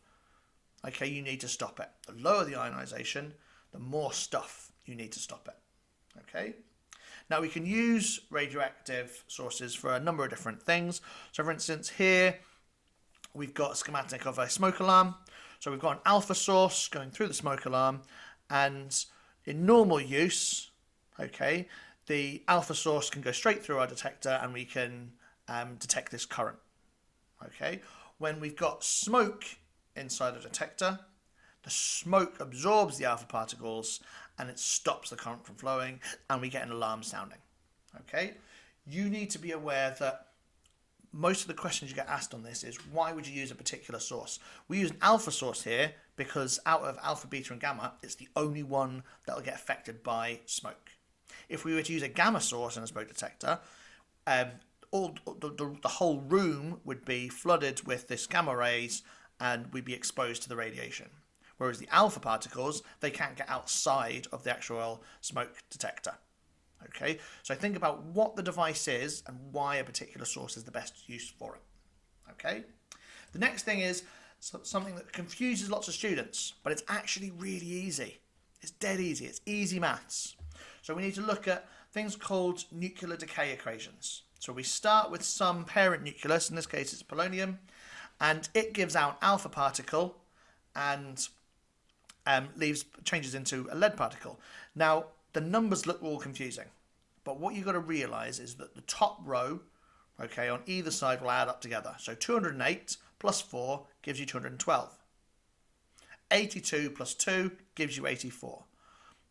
A: okay, you need to stop it. The lower the ionization, the more stuff you need to stop it. Okay, Now we can use radioactive sources for a number of different things. So for instance, here we've got a schematic of a smoke alarm. So we've got an alpha source going through the smoke alarm, and in normal use, okay, the alpha source can go straight through our detector and we can detect this current. Okay, when we've got smoke inside a detector, the smoke absorbs the alpha particles and it stops the current from flowing, and we get an alarm sounding. Okay, you need to be aware that most of the questions you get asked on this is, why would you use a particular source? We use an alpha source here because out of alpha, beta and gamma, it's the only one that will get affected by smoke. If we were to use a gamma source in a smoke detector, the whole room would be flooded with this gamma rays and we'd be exposed to the radiation. Whereas the alpha particles, they can't get outside of the actual smoke detector. Okay, so think about what the device is and why a particular source is the best use for it. Okay, the next thing is something that confuses lots of students, but it's actually really easy. It's dead easy. It's easy maths. So we need to look at things called nuclear decay equations. So we start with some parent nucleus, in this case it's polonium, and it gives out alpha particle and changes into a lead particle. Now, the numbers look all confusing, but what you've got to realise is that the top row, okay, on either side will add up together. So 208 plus 4 gives you 212. 82 plus 2 gives you 84.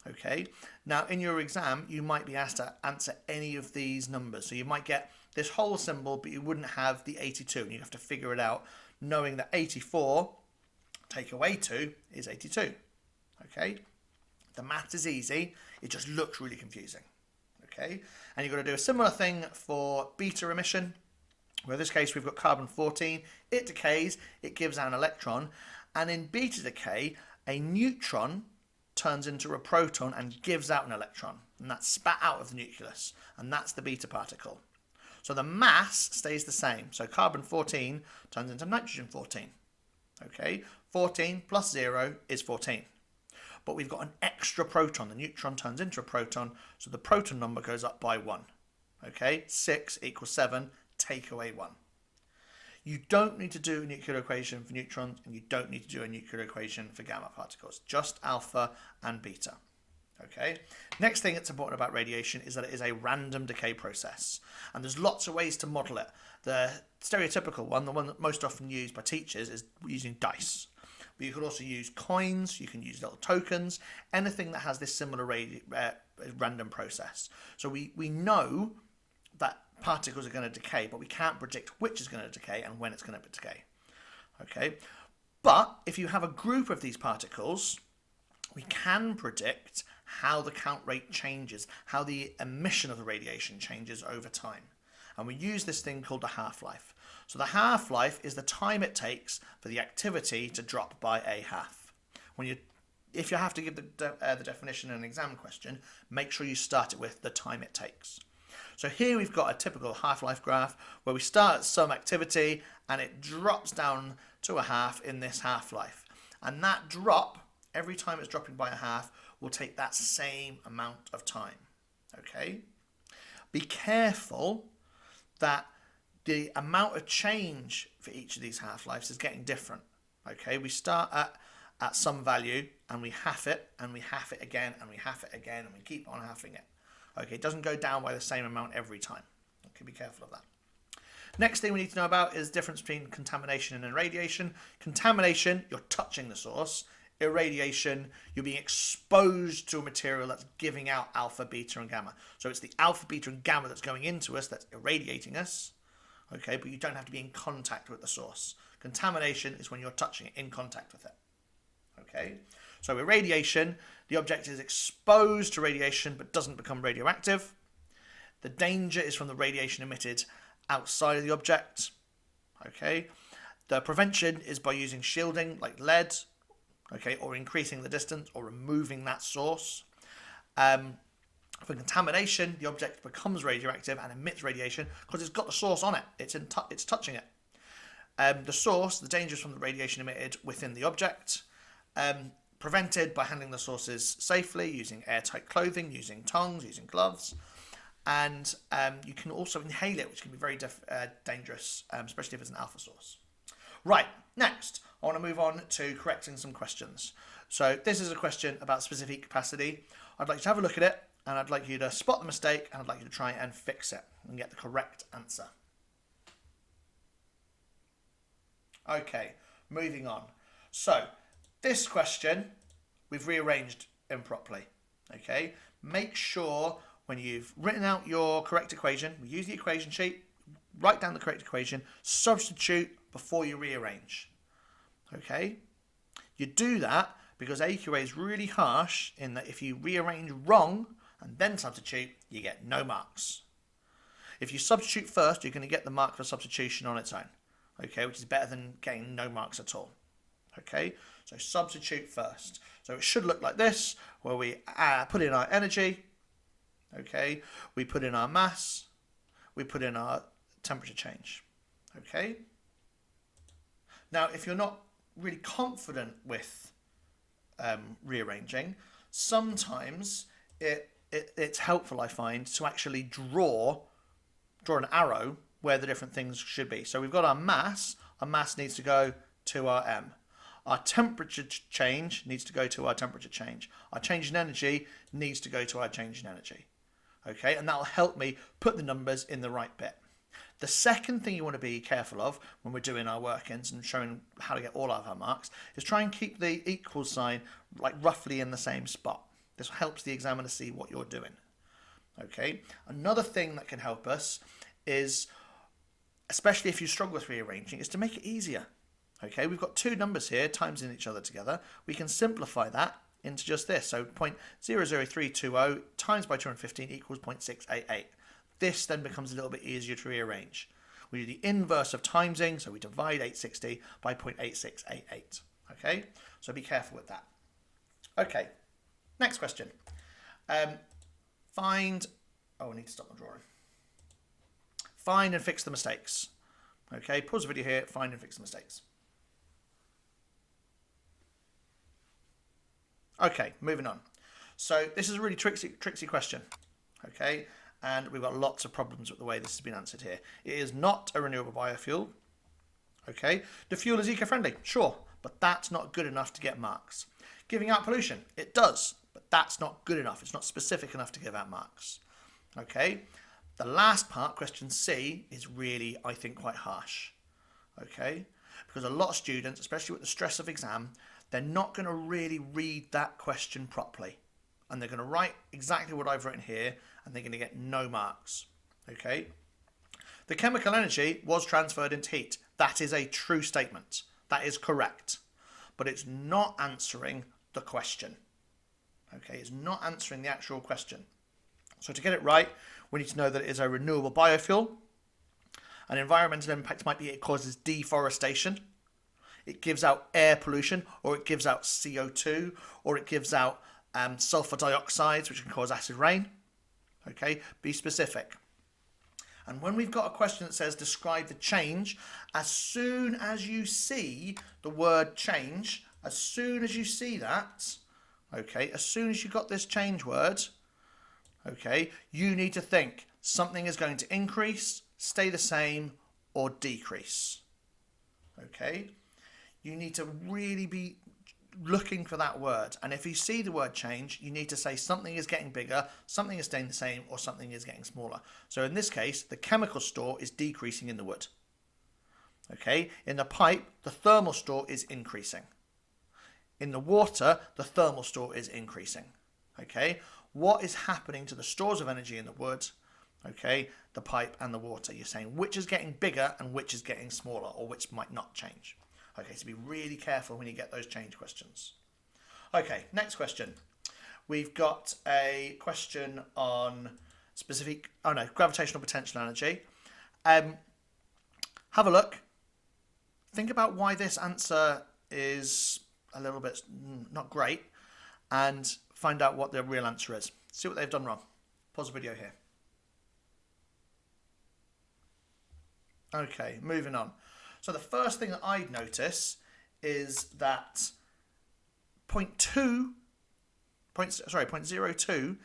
A: Okay, now in your exam you might be asked to answer any of these numbers. So you might get this whole symbol, but you wouldn't have the 82, and you have to figure it out knowing that 84 take away 2 is 82. Okay, the math is easy, it just looks really confusing. Okay, and you've got to do a similar thing for beta emission, where in this case we've got carbon 14, it decays, it gives out an electron, and in beta decay a neutron turns into a proton and gives out an electron, and that's spat out of the nucleus, and that's the beta particle. So the mass stays the same, so carbon 14 turns into nitrogen 14. Okay, 14 plus 0 is 14. But we've got an extra proton. The neutron turns into a proton, so the proton number goes up by 1. Okay, 6 equals 7, take away 1. You don't need to do a nuclear equation for neutrons, and you don't need to do a nuclear equation for gamma particles, just alpha and beta. Okay. Next thing that's important about radiation is that it is a random decay process, and there's lots of ways to model it. The stereotypical one, the one that most often used by teachers, is using dice. But you could also use coins, you can use little tokens, anything that has this similar random process. So we know that particles are going to decay, but we can't predict which is going to decay and when it's going to decay. Okay, but if you have a group of these particles, we can predict how the count rate changes, how the emission of the radiation changes over time. And we use this thing called the half-life. So the half-life is the time it takes for the activity to drop by a half. If you have to give the definition in an exam question, make sure you start it with the time it takes. So here we've got a typical half-life graph where we start at some activity and it drops down to a half in this half-life. And that drop, every time it's dropping by a half, will take that same amount of time. Okay? Be careful that the amount of change for each of these half-lives is getting different. Okay, we start at some value and we half it and we half it again and we half it again and we keep on halving it. Okay, it doesn't go down by the same amount every time. Okay, be careful of that. Next thing we need to know about is the difference between contamination and irradiation. Contamination, you're touching the source. Irradiation, you're being exposed to a material that's giving out alpha, beta and gamma. So it's the alpha, beta and gamma that's going into us that's irradiating us. Okay, but you don't have to be in contact with the source. Contamination is when you're touching it, in contact with it. Okay, so irradiation, the object is exposed to radiation but doesn't become radioactive. The danger is from the radiation emitted outside of the object. Okay, the prevention is by using shielding like lead, okay, or increasing the distance or removing that source. For contamination, the object becomes radioactive and emits radiation because it's got the source on it. It's touching it. The source, the danger is from the radiation emitted within the object. Prevented by handling the sources safely, using airtight clothing, using tongs, using gloves. and you can also inhale it, which can be very dangerous, especially if it's an alpha source. Right, next, I want to move on to correcting some questions. So this is a question about specific capacity. I'd like you to have a look at it, and I'd like you to spot the mistake, and I'd like you to try and fix it and get the correct answer. Okay, moving on. So this question, we've rearranged improperly. Okay, make sure when you've written out your correct equation, we use the equation sheet, write down the correct equation, substitute before you rearrange. Okay, you do that because AQA is really harsh in that if you rearrange wrong and then substitute, you get no marks. If you substitute first, you're going to get the mark for substitution on its own. Okay, which is better than getting no marks at all. Okay, so substitute first. So it should look like this, where we put in our energy. Okay, we put in our mass, we put in our temperature change. Okay. Now, if you're not really confident with rearranging, sometimes it's helpful, I find, to actually draw an arrow where the different things should be. So we've got our mass needs to go to our M. Our temperature change needs to go to our temperature change. Our change in energy needs to go to our change in energy. Okay, and that'll help me put the numbers in the right bit. The second thing you want to be careful of when we're doing our workings and showing how to get all of our marks is try and keep the equal sign like roughly in the same spot. This helps the examiner see what you're doing. Okay, another thing that can help us is, especially if you struggle with rearranging, is to make it easier. Okay, we've got two numbers here times in each other together. We can simplify that into just this. So 0.00320 times by 215 equals 0.688. This then becomes a little bit easier to rearrange. We do the inverse of timesing, so we divide 860 by 0.8688. Okay, so be careful with that. Okay, next question. I need to stop my drawing. Find and fix the mistakes. Okay, pause the video here, find and fix the mistakes. Okay, moving on. So this is a really tricksy question. Okay, and we've got lots of problems with the way this has been answered here. It is not a renewable biofuel. Okay, the fuel is eco-friendly, sure, but that's not good enough to get marks. Giving out pollution, it does, but that's not good enough. It's not specific enough to give out marks. Okay, the last part, question C, is really, I think, quite harsh. Okay, because a lot of students, especially with the stress of exam, they're not going to really read that question properly. And they're going to write exactly what I've written here, and they're going to get no marks. Okay, the chemical energy was transferred into heat. That is a true statement. That is correct. But it's not answering the question. Okay, it's not answering the actual question. So to get it right, we need to know that it is a renewable biofuel. An environmental impact might be it causes deforestation. It gives out air pollution, or it gives out CO2, or it gives out sulfur dioxides, which can cause acid rain. Okay, be specific. And when we've got a question that says describe the change, as soon as you see the word change, as soon as you see that, okay, as soon as you got this change word, okay, you need to think something is going to increase, stay the same, or decrease. Okay, you need to really be looking for that word. And if you see the word change, you need to say something is getting bigger, something is staying the same, or something is getting smaller. So in this case, the chemical store is decreasing in the wood. Okay, in the pipe, the thermal store is increasing. In the water, the thermal store is increasing. Okay, what is happening to the stores of energy in the wood? Okay, the pipe and the water. You're saying which is getting bigger and which is getting smaller, or which might not change. Okay, so be really careful when you get those change questions. Okay, next question. We've got a question on gravitational potential energy. Have a look. Think about why this answer is a little bit not great, and find out what the real answer is. See what they've done wrong. Pause the video here. Okay, moving on. So the first thing that I'd notice is that 0.02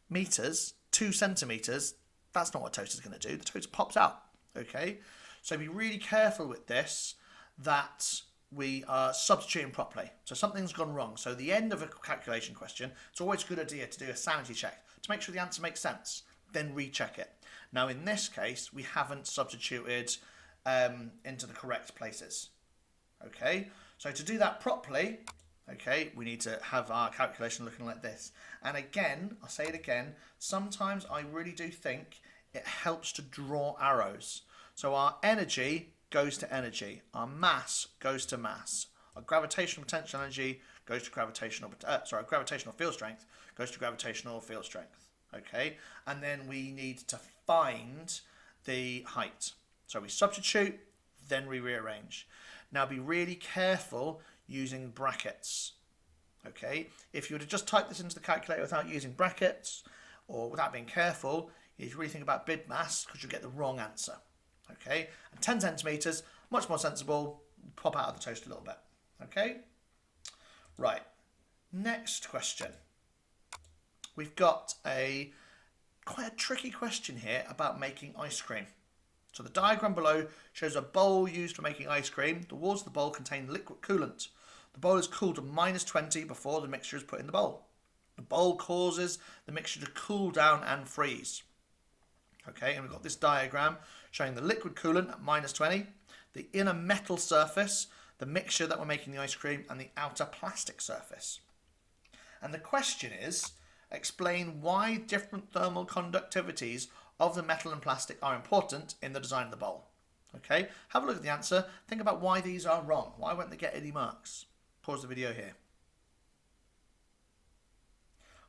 A: meters, 2 centimeters, That's not what a toaster is going to do. The toaster pops out. Okay, so be really careful with this, that we are substituting properly. So something's gone wrong. So the end of a calculation question, it's always a good idea to do a sanity check to make sure the answer makes sense. Then recheck it. Now in this case, we haven't substituted into the correct places. Okay, so to do that properly, okay, we need to have our calculation looking like this. And again, I'll say it again, sometimes I really do think it helps to draw arrows. So our energy goes to energy, our mass goes to mass, our gravitational potential energy goes to gravitational field strength goes to gravitational field strength. Okay, and then we need to find the height. So we substitute, then we rearrange. Now be really careful using brackets. Okay, if you were to just type this into the calculator without using brackets or without being careful, you need to really think about bid mass, because you'll get the wrong answer. Okay, and 10 centimeters, much more sensible, pop out of the toast a little bit. Okay, right, next question. We've got quite a tricky question here about making ice cream. So the diagram below shows a bowl used for making ice cream. The walls of the bowl contain liquid coolant. The bowl is cooled to -20 before the mixture is put in the bowl. The bowl causes the mixture to cool down and freeze. Okay, and we've got this diagram showing the liquid coolant at -20, the inner metal surface, the mixture that we're making the ice cream, and the outer plastic surface. And the question is, explain why different thermal conductivities of the metal and plastic are important in the design of the bowl. Okay, have a look at the answer. Think about why these are wrong. Why won't they get any marks? Pause the video here.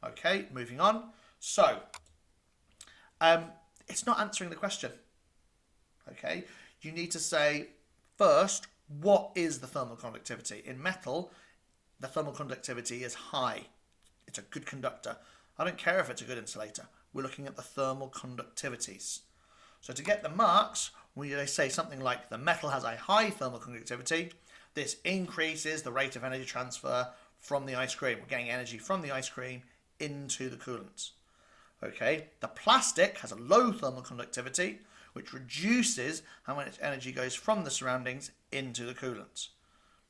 A: Okay, moving on. So, it's not answering the question. Okay, you need to say first, what is the thermal conductivity? In metal, the thermal conductivity is high. It's a good conductor. I don't care if it's a good insulator. We're looking at the thermal conductivities. So to get the marks, we say something like the metal has a high thermal conductivity. This increases the rate of energy transfer from the ice cream. We're getting energy from the ice cream into the coolant. Okay, the plastic has a low thermal conductivity, which reduces how much energy goes from the surroundings into the coolant.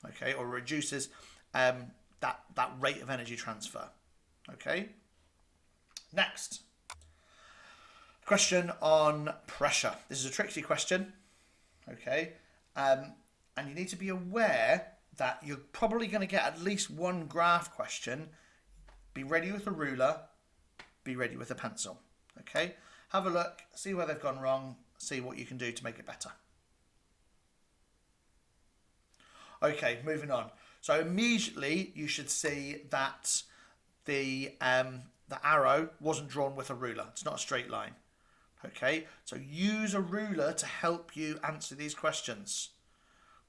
A: Okay, or reduces that rate of energy transfer. Okay, next. Question on pressure. This is a tricky question. Okay, and you need to be aware that you're probably going to get at least one graph question. Be ready with a ruler. Be ready with a pencil. Okay, have a look, see where they've gone wrong, see what you can do to make it better. Okay, moving on. So immediately you should see that the arrow wasn't drawn with a ruler. It's not a straight line. Okay, so use a ruler to help you answer these questions.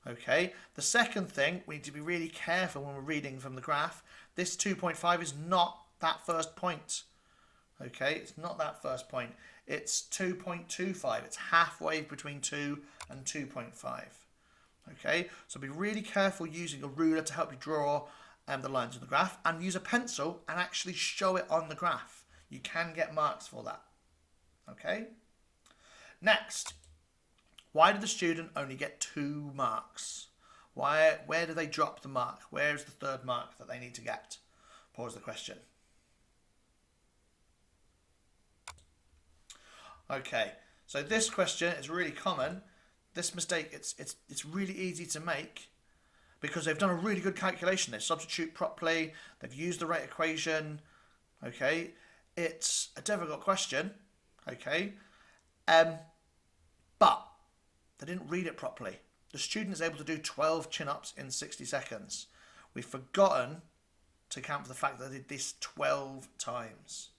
A: Okay, the second thing, we need to be really careful when we're reading from the graph. This 2.5 is not that first point. Okay, it's not that first point. It's 2.25. It's halfway between 2 and 2.5. Okay, so be really careful using a ruler to help you draw the lines of the graph, and use a pencil and actually show it on the graph. You can get marks for that. Okay, next, why did the student only get 2 marks? Where do they drop the mark? Where is the third mark that they need to get? Pause the question. Okay, so this question is really common. This mistake, it's really easy to make because they've done a really good calculation. They substitute properly. They've used the rate equation. Okay, it's a difficult question. Okay, but they didn't read it properly. The student is able to do 12 chin-ups in 60 seconds. We've forgotten to account for the fact that they did this 12 times.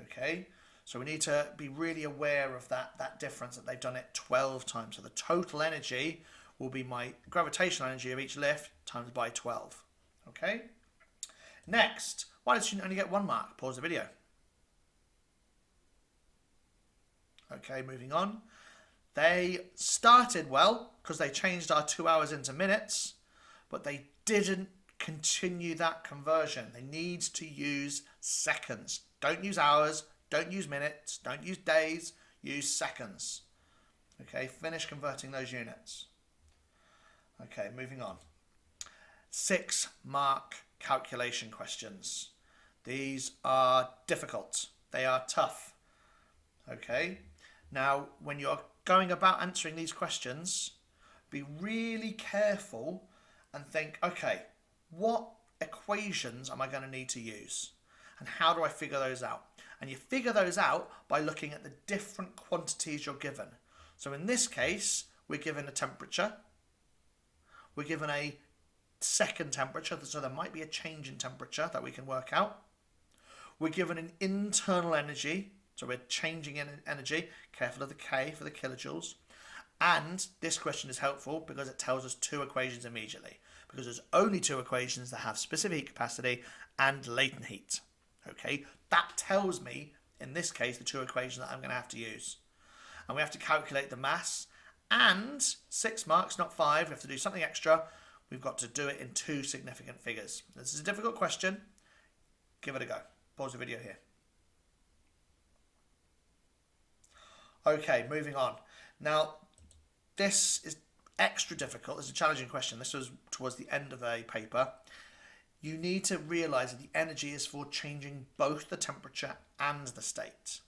A: Okay, so we need to be really aware of that difference, that they've done it 12 times. So the total energy will be my gravitational energy of each lift times by 12. Okay, next, why did the student only get 1 mark? Pause the video. Okay, moving on. They started well because they changed our 2 hours into minutes, but they didn't continue that conversion. They need to use seconds. Don't use hours, Don't use minutes, don't use days, use seconds. Okay, finish converting those units. Okay, moving on. 6 mark calculation questions. These are difficult. They are tough. Okay, now when you're going about answering these questions, be really careful and think, okay, what equations am I going to need to use? And how do I figure those out? And you figure those out by looking at the different quantities you're given. So in this case, we're given a temperature. We're given a second temperature, so there might be a change in temperature that we can work out. We're given an internal energy, so we're changing in energy. Careful of the K for the kilojoules. And this question is helpful because it tells us 2 equations immediately, because there's only 2 equations that have specific heat capacity and latent heat. Okay, that tells me, in this case, the 2 equations that I'm going to have to use. And we have to calculate the mass, and 6 marks, not 5. We have to do something extra. We've got to do it in 2 significant figures. This is a difficult question. Give it a go. Pause the video here. Okay, moving on. Now, this is extra difficult. It's a challenging question. This was towards the end of a paper. You need to realise that the energy is for changing both the temperature and the state.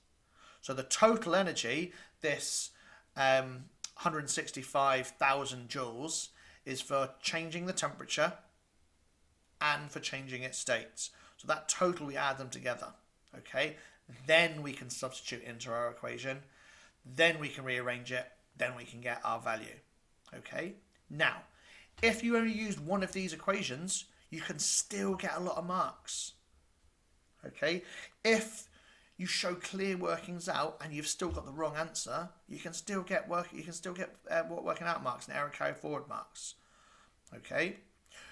A: So the total energy, this 165,000 joules, is for changing the temperature and for changing its state. So that total, we add them together. Okay, then we can substitute into our equation. Then we can rearrange it. Then we can get our value. Okay, now, if you only used one of these equations, you can still get a lot of marks. Okay, if you show clear workings out and you've still got the wrong answer, you can still get working out marks and error carry forward marks. Okay,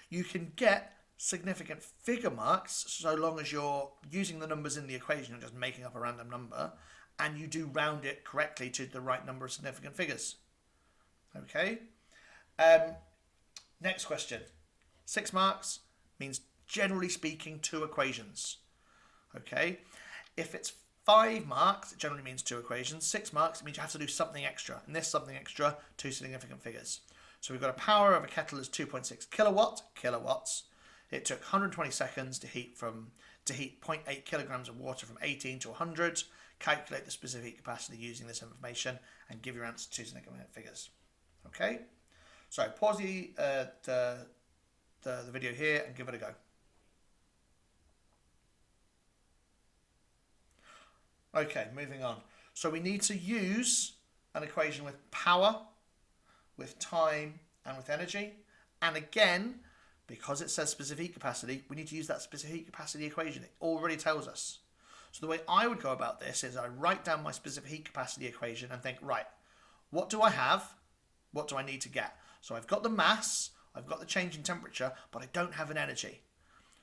A: you can get significant figure marks so long as you're using the numbers in the equation and just making up a random number, and you do round it correctly to the right number of significant figures. Okay. Next question. 6 marks means, generally speaking, 2 equations. Okay. If it's 5 marks, it generally means 2 equations. 6 marks, it means you have to do something extra. And this something extra, 2 significant figures. So we've got a power of a kettle is 2.6 kilowatts. It took 120 seconds to heat 0.8 kilograms of water from 18 to 100. Calculate the specific capacity using this information and give your answer 2 significant figures. Okay, so pause the video here and give it a go. Okay, moving on. So we need to use an equation with power, with time, and with energy. And again, because it says specific heat capacity, we need to use that specific heat capacity equation. It already tells us. So the way I would go about this is I write down my specific heat capacity equation and think, right, what do I have? What do I need to get? So I've got the mass, I've got the change in temperature, but I don't have an energy.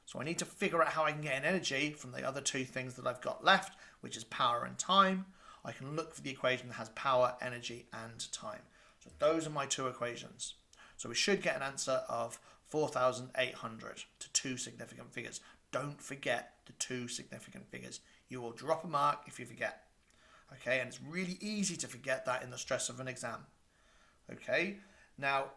A: So I need to figure out how I can get an energy from the other 2 things that I've got left, which is power and time. I can look for the equation that has power, energy, and time. So those are my 2 equations. So we should get an answer of 4,800 to 2 significant figures. Don't forget the 2 significant figures. You will drop a mark if you forget. Okay, and it's really easy to forget that in the stress of an exam. Okay, now,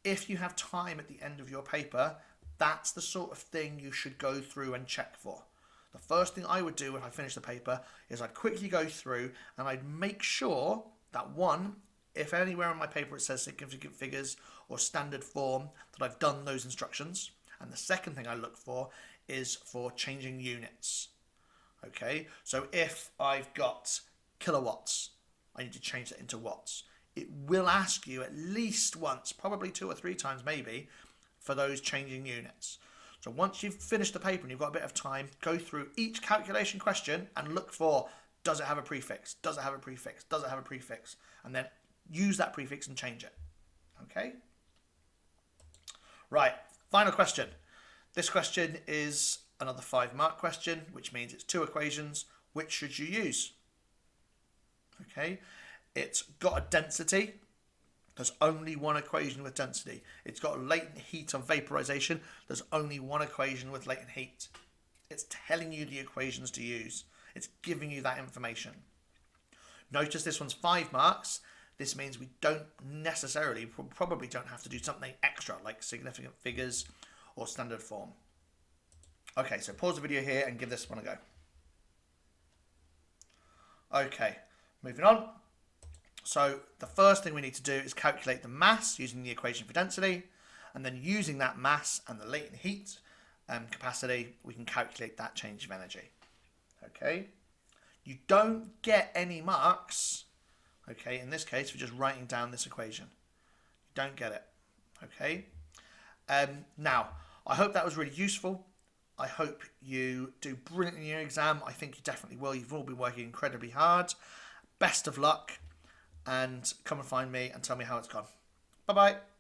A: if you have time at the end of your paper, that's the sort of thing you should go through and check for. The first thing I would do if I finish the paper is I'd quickly go through and I'd make sure that, one, if anywhere on my paper it says significant figures or standard form, that I've done those instructions. And the second thing I look for is for changing units. Okay, so if I've got kilowatts, I need to change that into watts. It will ask you at least once, probably 2 or 3 times maybe, for those changing units. So once you've finished the paper and you've got a bit of time, go through each calculation question and look for, does it have a prefix? Does it have a prefix? Does it have a prefix? And then use that prefix and change it. Okay? Right, final question. This question is another 5 mark question, which means it's 2 equations. Which should you use? Okay, it's got a density. There's only one equation with density. It's got latent heat of vaporization. There's only one equation with latent heat. It's telling you the equations to use. It's giving you that information. Notice this one's 5 marks. This means we don't necessarily, probably don't have to do something extra like significant figures or standard form. Okay, so pause the video here and give this one a go. Okay, moving on. So the first thing we need to do is calculate the mass using the equation for density, and then using that mass and the latent heat capacity, we can calculate that change of energy. Okay, you don't get any marks, okay, in this case for just writing down this equation. You don't get it, okay. Now, I hope that was really useful. I hope you do brilliantly in your exam. I think you definitely will. You've all been working incredibly hard. Best of luck, and come and find me and tell me how it's gone. Bye-bye.